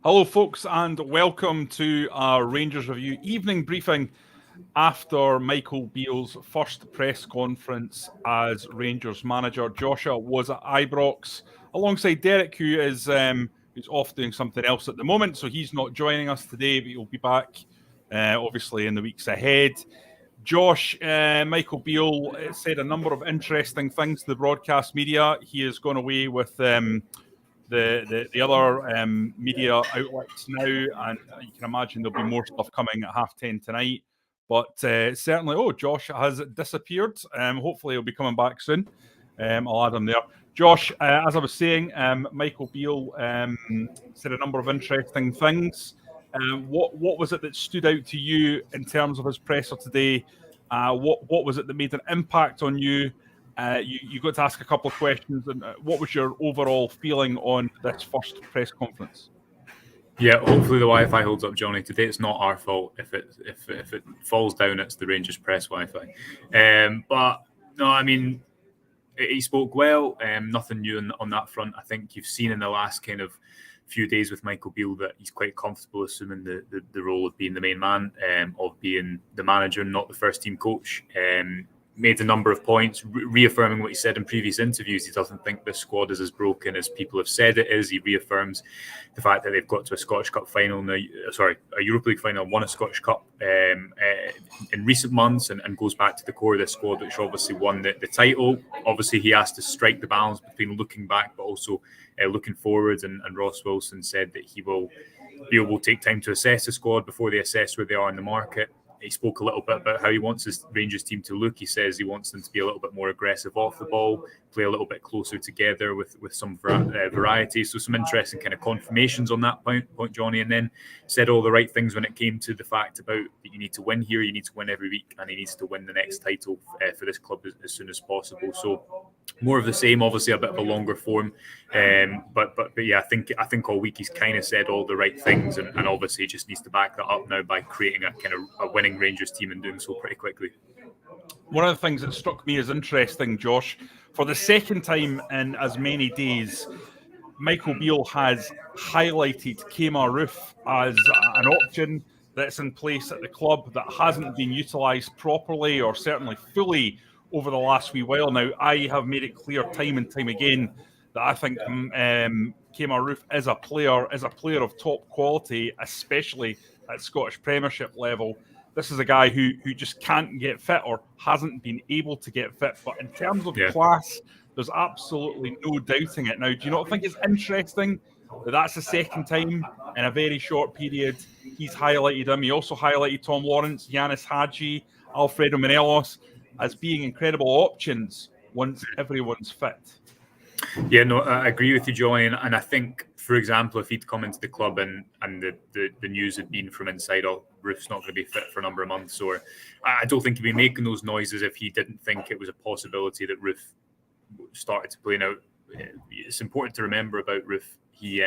Hello, folks, and welcome to our Rangers Review evening briefing after Michael Beale's first press conference as Rangers manager. Joshua was at Ibrox alongside Derek, who is who's off doing something else at the moment, so he's not joining us today, but he'll be back obviously in the weeks ahead. Josh, Michael Beale said a number of interesting things to the broadcast media. He has gone away with the other media outlets now, and you can imagine there'll be more stuff coming at 10:30 tonight. But certainly, Josh has disappeared. Hopefully, he'll be coming back soon. I'll add him there. Josh, as I was saying, Michael Beale said a number of interesting things. What was it that stood out to you in terms of his presser today? What was it that made an impact on you? You got to ask a couple of questions. And what was your overall feeling on this first press conference? Yeah, hopefully the Wi-Fi holds up, Johnny. Today it's not our fault. If it falls down, it's the Rangers press Wi-Fi. But no, I mean, he spoke well. Nothing new on that front. I think you've seen in the last kind of few days with Michael Beale that he's quite comfortable assuming the role of being the main man, of being the manager, not the first team coach. Made a number of points, reaffirming what he said in previous interviews. He doesn't think this squad is as broken as people have said it is. He reaffirms the fact that they've got to a Scottish Cup final, a Europa League final, won a Scottish Cup in recent months, and goes back to the core of this squad, which obviously won the title. Obviously, he has to strike the balance between looking back but also looking forwards. And Ross Wilson said that Beale will take time to assess the squad before they assess where they are in the market. He spoke a little bit about how he wants his Rangers team to look. He says he wants them to be a little bit more aggressive off the ball, play a little bit closer together with some variety. So some interesting kind of confirmations on that point, Johnny. And then said all the right things when it came to the fact about that you need to win here, you need to win every week, and he needs to win the next title for this club as soon as possible. So more of the same, obviously a bit of a longer form, but yeah, I think all week he's kind of said all the right things, and obviously he just needs to back that up now by creating a kind of a winning Rangers team and doing so pretty quickly. One of the things that struck me as interesting, Josh, for the second time in as many days, Michael Beale has highlighted Kemar Roofe as an option that's in place at the club that hasn't been utilised properly or certainly fully over the last wee while now. I have made it clear time and time again that I think Kemar Roofe is a player of top quality, especially at Scottish Premiership level. This is a guy who just can't get fit or hasn't been able to get fit. But in terms of class, there's absolutely no doubting it. Now, do you not think it's interesting that that's the second time in a very short period he's highlighted him? He also highlighted Tom Lawrence, Yanis Hadji, Alfredo Morelos as being incredible options once everyone's fit. Yeah, no, I agree with you, Johnny. And I think, for example, if he'd come into the club and the news had been from inside, Roofe's not going to be fit for a number of months, or I don't think he'd be making those noises if he didn't think it was a possibility that Roofe started to play. Now, it's important to remember about Roofe. He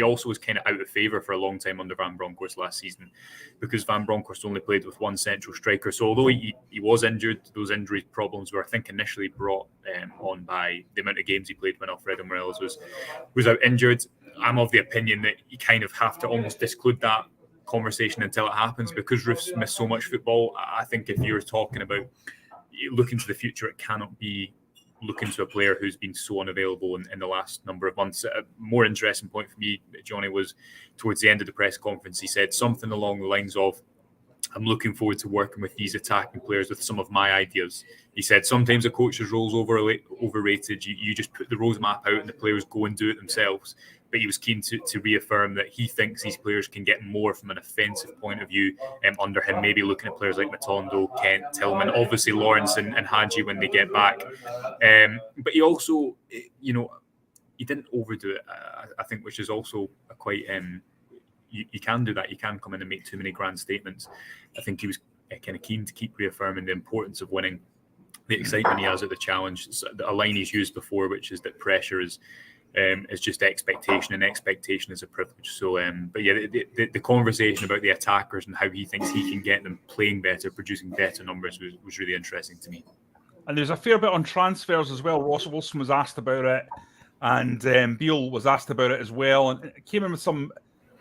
also was kind of out of favour for a long time under Van Bronckhorst last season because Van Bronckhorst only played with one central striker. So although he was injured, those injury problems were, I think, initially brought on by the amount of games he played when Alfredo Morelos was out injured. I'm of the opinion that you kind of have to almost disclude that conversation until it happens because Roofe's missed so much football. I think if you're talking about looking to the future, it cannot be looking to a player who's been so unavailable in the last number of months. A more interesting point for me, Johnny, was towards the end of the press conference. He said something along the lines of, I'm looking forward to working with these attacking players with some of my ideas. He said sometimes a coach's role is overrated. You just put the roadmap out and the players go and do it themselves. But he was keen to reaffirm that he thinks these players can get more from an offensive point of view under him, maybe looking at players like Matondo, Kent, Tillman, obviously Lawrence and Hadji when they get back. But he also, he didn't overdo it, I think, which is also a quite... You can do that. You can come in and make too many grand statements. I think he was kind of keen to keep reaffirming the importance of winning, the excitement he has at the challenge. A line he's used before, which is that pressure is just expectation, and expectation is a privilege. So, but yeah, the conversation about the attackers and how he thinks he can get them playing better, producing better numbers was really interesting to me. And there's a fair bit on transfers as well. Ross Wilson was asked about it, and Beale was asked about it as well, and it came in with some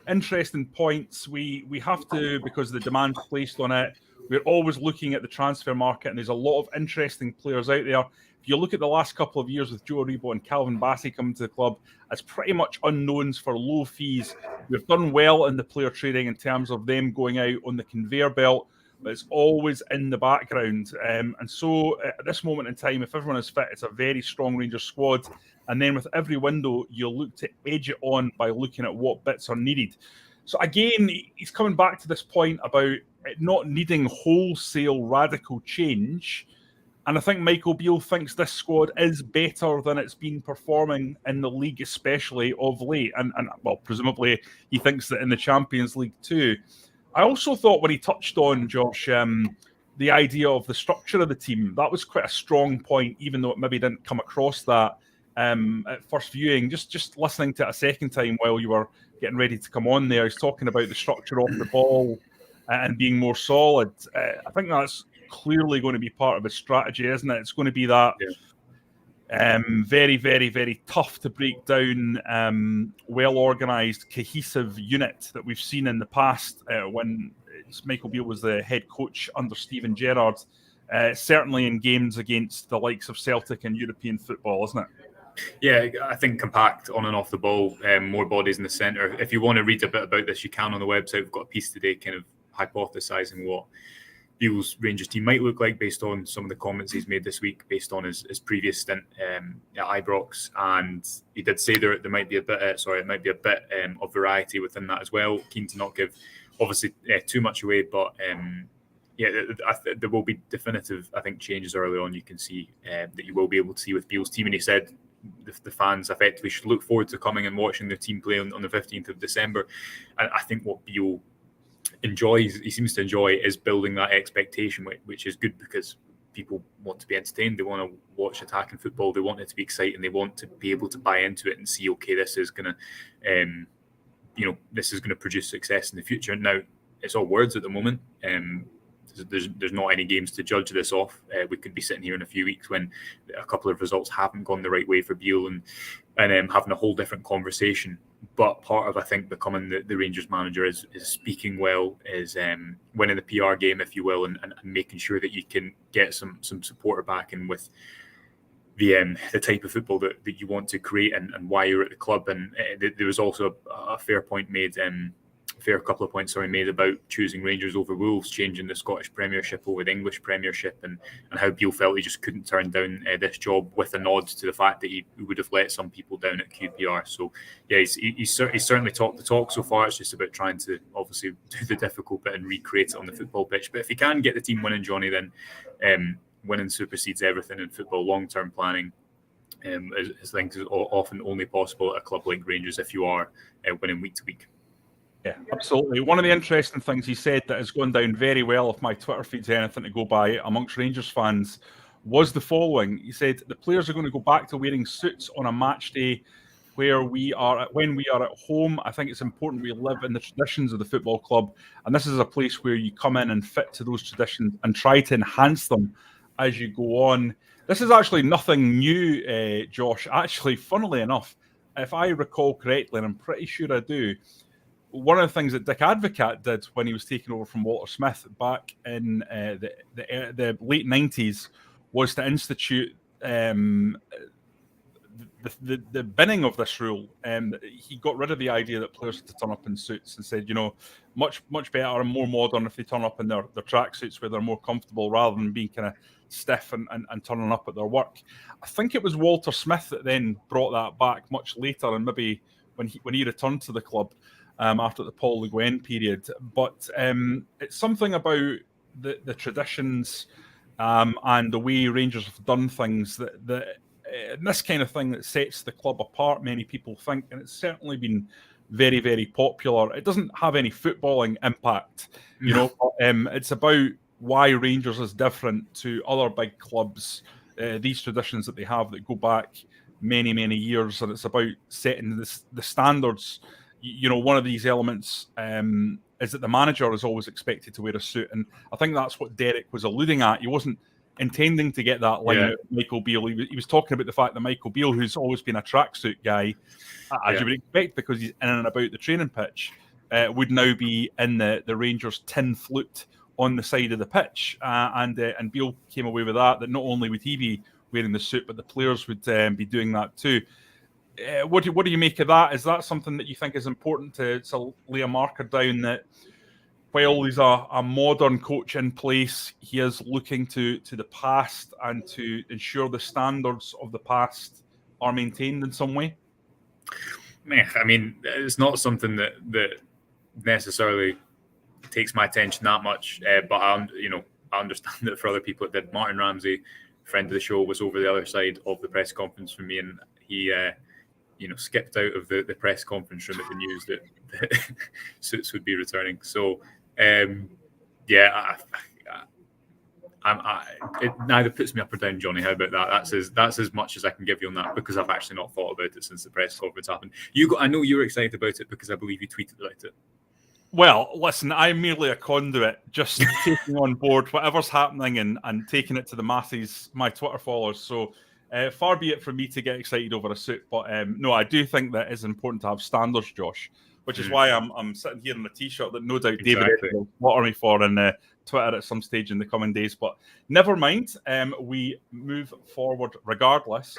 interesting points. We have to, because the demand placed on it. We're always looking at the transfer market, and there's a lot of interesting players out there. If you look at the last couple of years with Joe Aribo and Calvin Bassey coming to the club, as pretty much unknowns for low fees. We've done well in the player trading in terms of them going out on the conveyor belt, but it's always in the background. And so at this moment in time, if everyone is fit, it's a very strong Rangers squad. And then with every window, you'll look to edge it on by looking at what bits are needed. So again, he's coming back to this point about it not needing wholesale radical change. And I think Michael Beale thinks this squad is better than it's been performing in the league, especially of late. And well, presumably he thinks that in the Champions League too. I also thought when he touched on, Josh, the idea of the structure of the team, that was quite a strong point, even though it maybe didn't come across that at first viewing. Just listening to it a second time while you were getting ready to come on there, he's talking about the structure of the ball and being more solid. I think that's clearly going to be part of his strategy, isn't it? It's going to be that very, very, very tough to break down, well-organised, cohesive unit that we've seen in the past when Michael Beale was the head coach under Steven Gerrard, certainly in games against the likes of Celtic and European football, isn't it? Yeah, I think compact on and off the ball, more bodies in the centre. If you want to read a bit about this, you can on the website. We've got a piece today kind of hypothesising what Beale's Rangers team might look like based on some of the comments he's made this week, based on his previous stint at Ibrox. And he did say there might be a bit, of variety within that as well. Keen to not give, obviously, too much away, but there will be definitive, I think, changes early on. You can see that you will be able to see with Beale's team. And he said the fans effectively should look forward to coming and watching their team play on the 15th of December. And I think what Beale seems to enjoy is building that expectation, which is good because people want to be entertained. They want to watch attacking football. They want it to be exciting. They want to be able to buy into it and see, okay, this is going to produce success in the future. Now, it's all words at the moment. There's not any games to judge this off. We could be sitting here in a few weeks when a couple of results haven't gone the right way for Beale and having a whole different conversation. But part of, I think, becoming the Rangers manager is speaking well, is winning the PR game, if you will, and making sure that you can get some supporter back in with the type of football that you want to create and why you're at the club. And there was also a fair couple of points made about choosing Rangers over Wolves, changing the Scottish Premiership over the English Premiership, and how Beale felt he just couldn't turn down this job, with a nod to the fact that he would have let some people down at QPR. So yeah, he's certainly talked the talk so far. It's just about trying to obviously do the difficult bit and recreate it on the football pitch. But if he can get the team winning, Johnny, then winning supersedes everything in football. Long-term planning is things often only possible at a club like Rangers if you are winning week to week. Yeah, absolutely. One of the interesting things he said that has gone down very well, if my Twitter feed's anything to go by, amongst Rangers fans, was the following. He said the players are going to go back to wearing suits on a match day when we are at home. I think it's important we live in the traditions of the football club, and this is a place where you come in and fit to those traditions and try to enhance them as you go on. This is actually nothing new, Josh. Actually, funnily enough, if I recall correctly, and I'm pretty sure I do, one of the things that Dick Advocat did when he was taking over from Walter Smith back in the late 90s was to institute the binning of this rule. He got rid of the idea that players had to turn up in suits and said, much better and more modern if they turn up in their tracksuits where they're more comfortable rather than being kind of stiff and turning up at their work. I think it was Walter Smith that then brought that back much later, and maybe when he returned to the club. After the Paul Le Guen period. But it's something about the traditions and the way Rangers have done things that this kind of thing that sets the club apart, many people think, and it's certainly been very, very popular. It doesn't have any footballing impact, it's about why Rangers is different to other big clubs, these traditions that they have that go back many, many years, and it's about setting the standards. One of these elements is that the manager is always expected to wear a suit. And I think that's what Derek was alluding at. He wasn't intending to get that line out of Michael Beale. He was talking about the fact that Michael Beale, who's always been a tracksuit guy, as you would expect because he's in and about the training pitch, would now be in the Rangers tin flute on the side of the pitch. And Beale came away with that not only would he be wearing the suit, but the players would be doing that too. What do you make of that? Is that something that you think is important to lay a marker down that while he's a modern coach in place, he is looking to the past and to ensure the standards of the past are maintained in some way? I mean, it's not something that necessarily takes my attention that much, but I understand that for other people it did. Martin Ramsey, friend of the show, was over the other side of the press conference for me, and he skipped out of the press conference room at the news that Suits would be returning. So it neither puts me up or down, Johnny. How about that? That's as much as I can give you on that, because I've actually not thought about it since the press conference happened. I know you were excited about it because I believe you tweeted about it. Well, listen, I'm merely a conduit, just taking on board whatever's happening and taking it to the masses, my Twitter followers. So far be it from me to get excited over a suit. But no, I do think that it's important to have standards, Josh, which is why I'm sitting here in a T-shirt that no doubt David will slaughter me for in Twitter at some stage in the coming days. But never mind, we move forward regardless.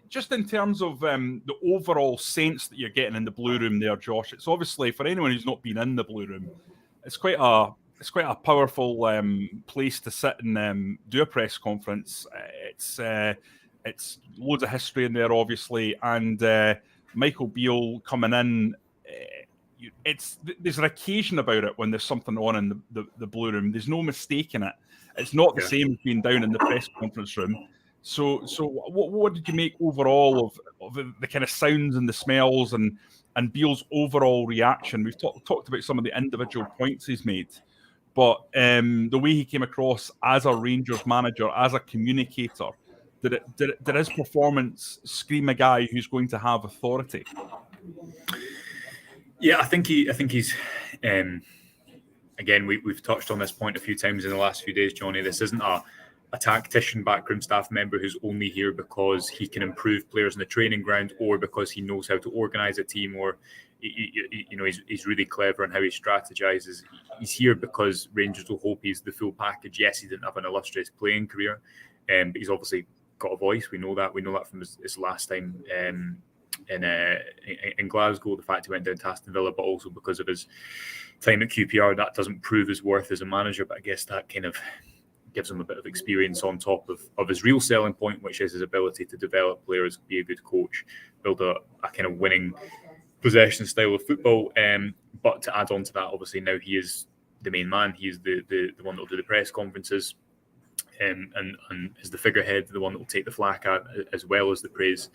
Just in terms of the overall sense that you're getting in the Blue Room there, Josh, it's obviously, for anyone who's not been in the Blue Room, it's quite a powerful place to sit and do a press conference. It's loads of history in there, obviously, and Michael Beale coming in. There's an occasion about it when there's something on in the Blue Room. There's no mistaking it. It's not the same as being down in the press conference room. So what did you make overall of the kind of sounds and the smells and Beale's overall reaction? We've talked about some of the individual points he's made, but the way he came across as a Rangers manager, as a communicator, did his performance scream a guy who's going to have authority? Yeah, I think he's. Again, we've touched on this point a few times in the last few days, Johnny. This isn't a tactician, backroom staff member who's only here because he can improve players in the training ground, or because he knows how to organise a team, or he's really clever in how he strategizes. He's here because Rangers will hope he's the full package. Yes, he didn't have an illustrious playing career, but he's obviously got a voice. We know that from his last time in Glasgow, the fact he went down to Aston Villa, but also because of his time at QPR. That doesn't prove his worth as a manager, but I guess that kind of gives him a bit of experience on top of his real selling point, which is his ability to develop players, be a good coach, build a kind of winning possession style of football. But to add on to that, obviously now he is the main man. He is the one that will do the press conferences, and is the figurehead, the one that will take the flak out as well as the praise.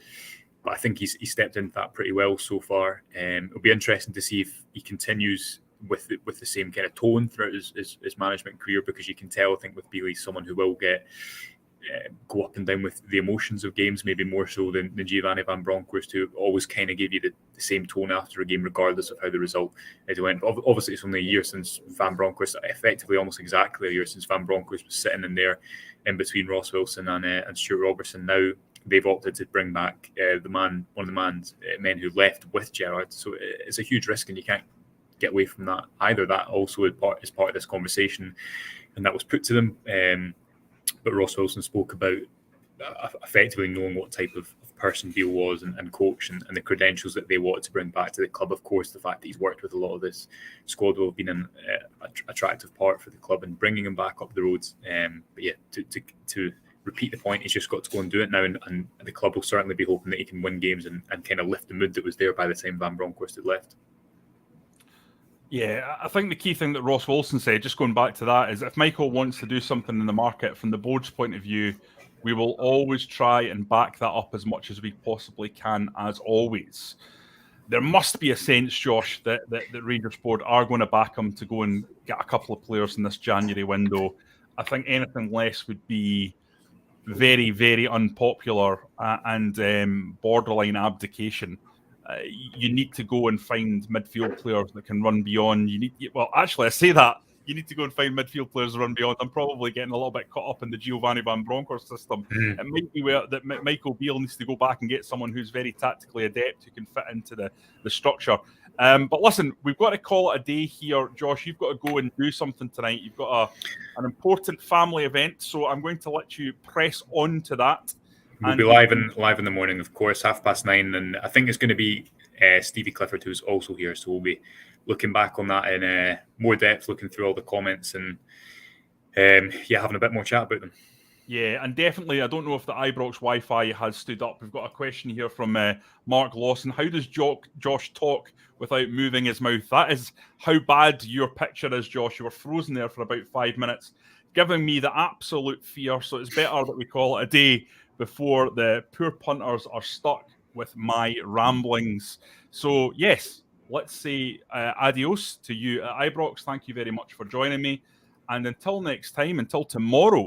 But I think he stepped into that pretty well so far. It'll be interesting to see if he continues with the same kind of tone throughout his management career, because you can tell, I think, with Beale, he's someone who will go up and down with the emotions of games, maybe more so than Giovanni Van Bronckhorst, who always kind of gave you the same tone after a game, regardless of how the result went. Obviously, it's only a year since Van Bronckhorst, effectively almost exactly a year since Van Bronckhorst was sitting in there in between Ross Wilson and Stuart Robertson. Now they've opted to bring back one of the men who left with Gerrard. So it's a huge risk, and you can't get away from that either. That also is part of this conversation, and that was put to them. But Ross Wilson spoke about effectively knowing what type of person Beale was and coach, and the credentials that they wanted to bring back to the club. Of course, the fact that he's worked with a lot of this squad will have been an attractive part for the club and bringing him back up the roads. But yeah, to repeat the point, he's just got to go and do it now, and the club will certainly be hoping that he can win games and kind of lift the mood that was there by the time Van Bronckhorst had left. Yeah, I think the key thing that Ross Wilson said, just going back to that, is if Michael wants to do something in the market, from the board's point of view, we will always try and back that up as much as we possibly can, as always. There must be a sense, Josh, that the Rangers board are going to back him to go and get a couple of players in this January window. I think anything less would be very, very unpopular and borderline abdication. You need to go and find midfield players that can run beyond. I say that. You need to go and find midfield players to run beyond. I'm probably getting a little bit caught up in the Giovanni Van Bronckhorst system. It might be where that Michael Beale needs to go back and get someone who's very tactically adept, who can fit into the structure. But listen, we've got to call it a day here. Josh, you've got to go and do something tonight. You've got an important family event, so I'm going to let you press on to that. We'll be live in the morning, of course, 9:30, and I think it's going to be Stevie Clifford, who's also here. So we'll be looking back on that in more depth, looking through all the comments, and having a bit more chat about them. Yeah, and definitely, I don't know if the Ibrox Wi-Fi has stood up. We've got a question here from Mark Lawson. How does Josh talk without moving his mouth? That is how bad your picture is, Josh. You were frozen there for about 5 minutes, giving me the absolute fear. So it's better that we call it a day before the poor punters are stuck with my ramblings. So yes, let's say adios to you at Ibrox. Thank you very much for joining me. And until next time, until tomorrow,